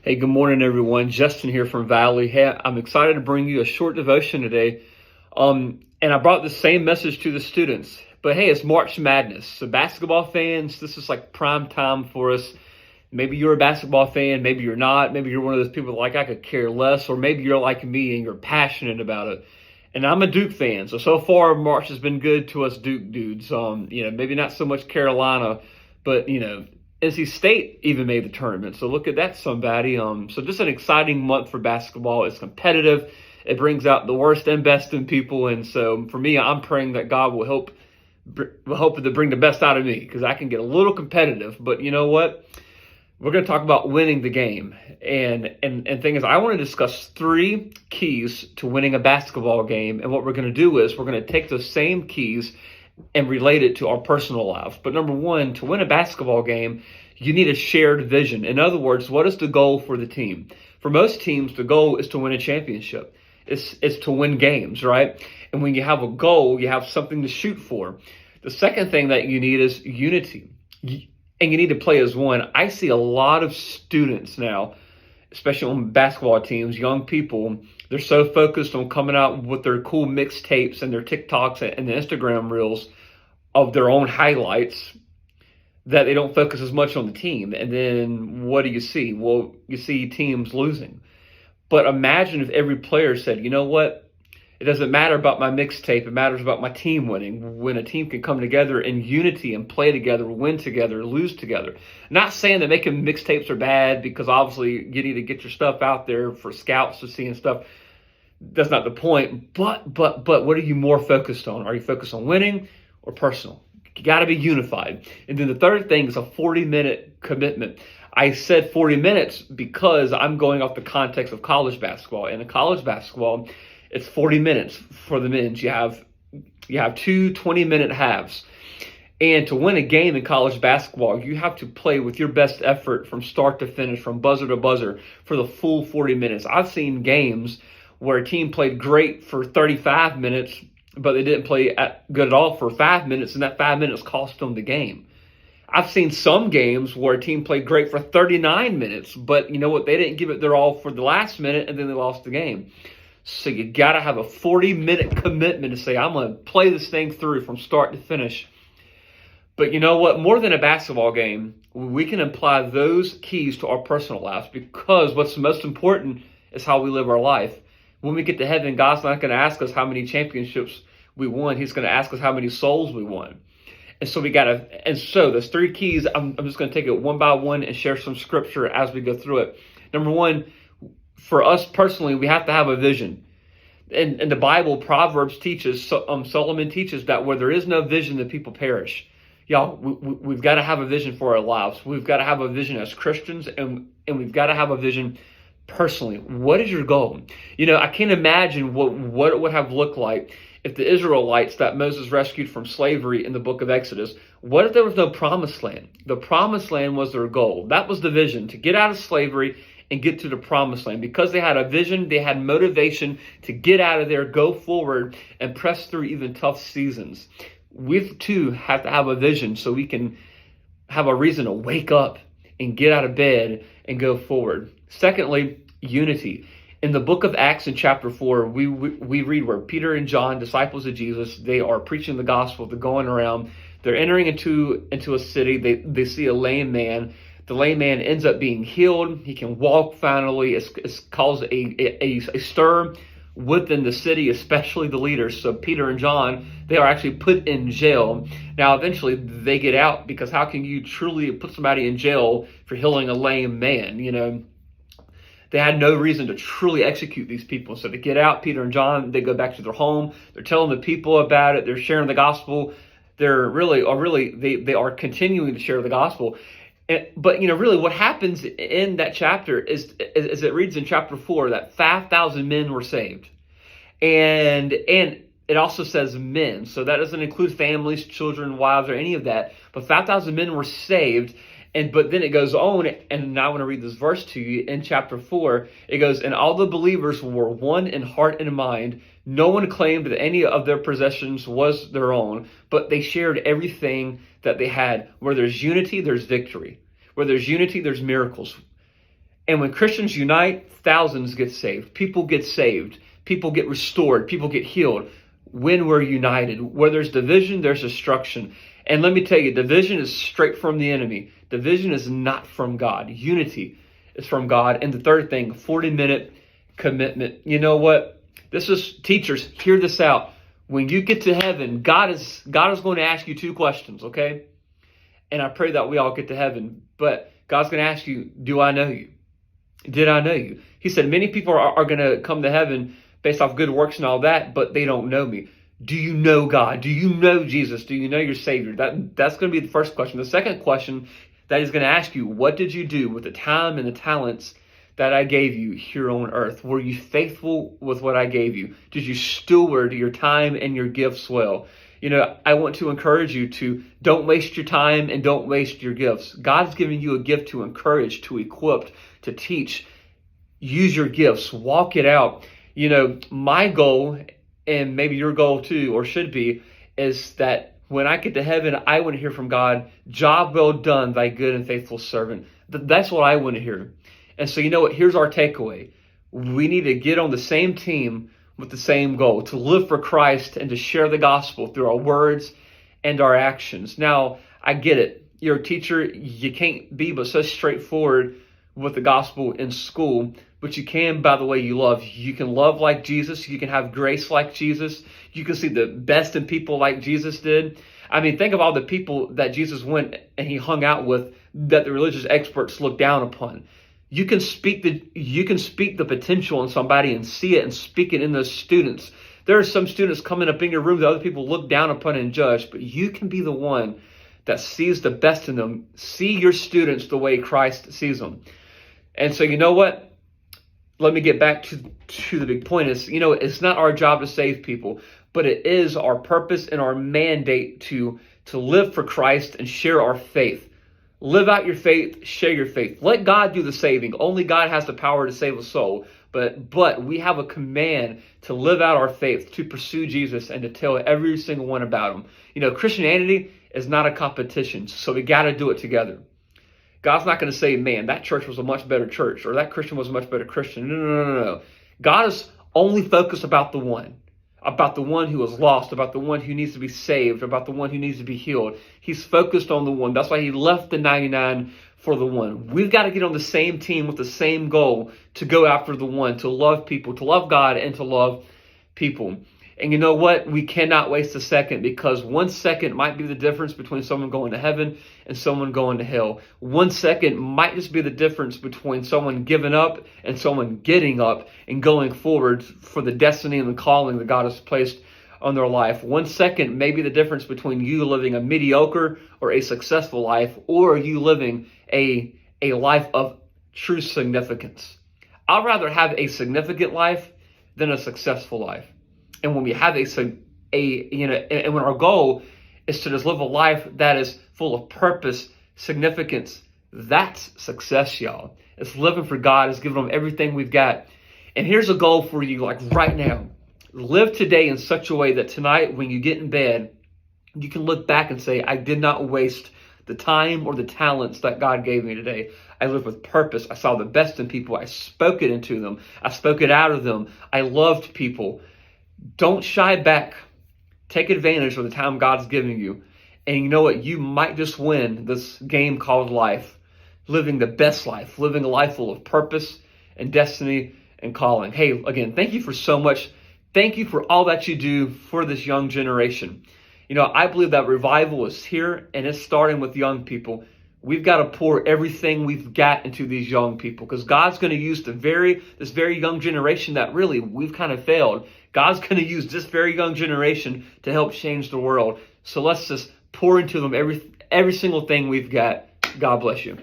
Hey, good morning, everyone. Justin here from Valley. Hey, I'm excited to bring you a short devotion today. And I brought the same message to the students. But hey, it's March Madness. So basketball fans, this is like prime time for us. Maybe you're a basketball fan, maybe you're not. Maybe you're one of those people like I could care less, or maybe you're like me and you're passionate about it. And I'm a Duke fan, so far March has been good to us Duke dudes. Maybe not so much Carolina, but NC State even made the tournament. So look at that, somebody. So just an exciting month for basketball. It's competitive. It brings out the worst and best in people. And so for me, I'm praying that God will help to bring the best out of me, because I can get a little competitive. But you know what? We're going to talk about winning the game. And thing is, I want to discuss 3 keys to winning a basketball game. And what we're going to do is we're going to take those same keys and relate it to our personal lives. But number 1, to win a basketball game, you need a shared vision. In other words, what is the goal for the team? For most teams, the goal is to win a championship. It's to win games, right? And when you have a goal, you have something to shoot for. The second thing that you need is unity. And you need to play as one. I see a lot of students now, especially on basketball teams, young people, they're so focused on coming out with their cool mixtapes and their TikToks and the Instagram reels of their own highlights that they don't focus as much on the team. And then what do you see? Well, you see teams losing. But imagine if every player said, you know what? It doesn't matter about my mixtape. It matters about my team winning. When a team can come together in unity and play together, win together, lose together. Not saying that making mixtapes are bad, because obviously you need to get your stuff out there for scouts to see and stuff. That's not the point. But what are you more focused on? Are you focused on winning or personal? You got to be unified. And then the third thing is a 40-minute commitment. I said 40 minutes because I'm going off the context of college basketball. And in college basketball, it's 40 minutes for the men's. You have 2 20-minute halves. And to win a game in college basketball, you have to play with your best effort from start to finish, from buzzer to buzzer, for the full 40 minutes. I've seen games where a team played great for 35 minutes, but they didn't play good at all for 5 minutes, and that 5 minutes cost them the game. I've seen some games where a team played great for 39 minutes, but you know what? They didn't give it their all for the last minute, and then they lost the game. So you got to have a 40-minute commitment to say, I'm going to play this thing through from start to finish. But you know what? More than a basketball game, we can apply those keys to our personal lives, because what's most important is how we live our life. When we get to heaven, God's not going to ask us how many championships we won. He's going to ask us how many souls we won. And so those 3 keys, I'm just going to take it one by one and share some scripture as we go through it. Number 1, for us personally, we have to have a vision. In the Bible, Proverbs teaches, Solomon teaches that where there is no vision, the people perish. Y'all, we've got to have a vision for our lives. We've got to have a vision as Christians, and we've got to have a vision personally. What is your goal? I can't imagine what it would have looked like if the Israelites that Moses rescued from slavery in the book of Exodus, what if there was no promised land? The promised land was their goal. That was the vision, to get out of slavery and get to the promised land. Because they had a vision, they had motivation to get out of there, go forward, and press through even tough seasons. We too have to have a vision so we can have a reason to wake up and get out of bed and go forward. Secondly, unity. In the book of Acts in chapter 4, we read where Peter and John, disciples of Jesus, they are preaching the gospel. They're going around. They're entering into a city. They see a lame man. The lame man ends up being healed. He can walk finally. It's caused a stir within the city, especially the leaders. So Peter and John, they are actually put in jail. Now, eventually they get out, because how can you truly put somebody in jail for healing a lame man? They had no reason to truly execute these people. So to get out, Peter and John, they go back to their home. They're telling the people about it. They're sharing the gospel. They are continuing to share the gospel. But really what happens in that chapter is it reads in chapter 4 that 5,000 men were saved. And it also says men. So that doesn't include families, children, wives, or any of that. But 5,000 men were saved. But then it goes on, and now I want to read this verse to you in chapter 4. It goes, and all the believers were one in heart and mind. No one claimed that any of their possessions was their own, but they shared everything that they had. Where there's unity, there's victory. Where there's unity, there's miracles. And when Christians unite, thousands get saved. People get saved. People get restored. People get healed when we're united. Where there's division, there's destruction. And let me tell you, division is straight from the enemy. Division is not from God. Unity is from God. And the third thing, 40-minute commitment. You know what? This is, teachers, hear this out. When you get to heaven, God is going to ask you two questions, okay? And I pray that we all get to heaven. But God's going to ask you, do I know you? Did I know you? He said, many people are going to come to heaven based off good works and all that, but they don't know me. Do you know God? Do you know Jesus? Do you know your Savior? That's going to be the first question. The second question that he's going to ask you, what did you do with the time and the talents that I gave you here on earth? Were you faithful with what I gave you? Did you steward your time and your gifts well? You know, I want to encourage you to don't waste your time and don't waste your gifts. God's given you a gift to encourage, to equip, to teach. Use your gifts. Walk it out. You know, my goal, and maybe your goal too, or should be, is that when I get to heaven, I want to hear from God, job well done, thy good and faithful servant. That's what I want to hear. And so, you know what? Here's our takeaway. We need to get on the same team with the same goal, to live for Christ and to share the gospel through our words and our actions. Now, I get it. You're a teacher. You can't be but so straightforward with the gospel in school, but you can by the way you love. You can love like Jesus. You can have grace like Jesus. You can see the best in people like Jesus did. I mean, think of all the people that Jesus went and he hung out with that the religious experts looked down upon. You can speak the potential in somebody and see it and speak it in those students. There are some students coming up in your room that other people look down upon and judge, but you can be the one that sees the best in them. See your students the way Christ sees them. And so, you know what? Let me get back to the big point is, you know, it's not our job to save people, but it is our purpose and our mandate to live for Christ and share our faith. Live out your faith, share your faith. Let God do the saving. Only God has the power to save a soul. But we have a command to live out our faith, to pursue Jesus, and to tell every single one about him. You know, Christianity is not a competition, so we got to do it together. God's not going to say, man, that church was a much better church, or that Christian was a much better Christian. No. God is only focused about the one who is lost, about the one who needs to be saved, about the one who needs to be healed. He's focused on the one. That's why he left the 99 for the one. We've got to get on the same team with the same goal to go after the one, to love people, to love God, and to love people. And you know what? We cannot waste a second, because 1 second might be the difference between someone going to heaven and someone going to hell. 1 second might just be the difference between someone giving up and someone getting up and going forward for the destiny and the calling that God has placed on their life. 1 second may be the difference between you living a mediocre or a successful life, or you living a life of true significance. I'd rather have a significant life than a successful life. And when we have and when our goal is to just live a life that is full of purpose, significance, that's success, y'all. It's living for God. It's giving them everything we've got. And here's a goal for you, like right now. Live today in such a way that tonight, when you get in bed, you can look back and say, I did not waste the time or the talents that God gave me today. I lived with purpose. I saw the best in people. I spoke it into them. I spoke it out of them. I loved people. Don't shy back. Take advantage of the time God's giving you. And you know what? You might just win this game called life. Living the best life. Living a life full of purpose and destiny and calling. Hey, again, thank you for so much. Thank you for all that you do for this young generation. You know, I believe that revival is here, and it's starting with young people. We've got to pour everything we've got into these young people, because God's going to use this very young generation that really we've kind of failed. God's going to use this very young generation to help change the world. So let's just pour into them every single thing we've got. God bless you.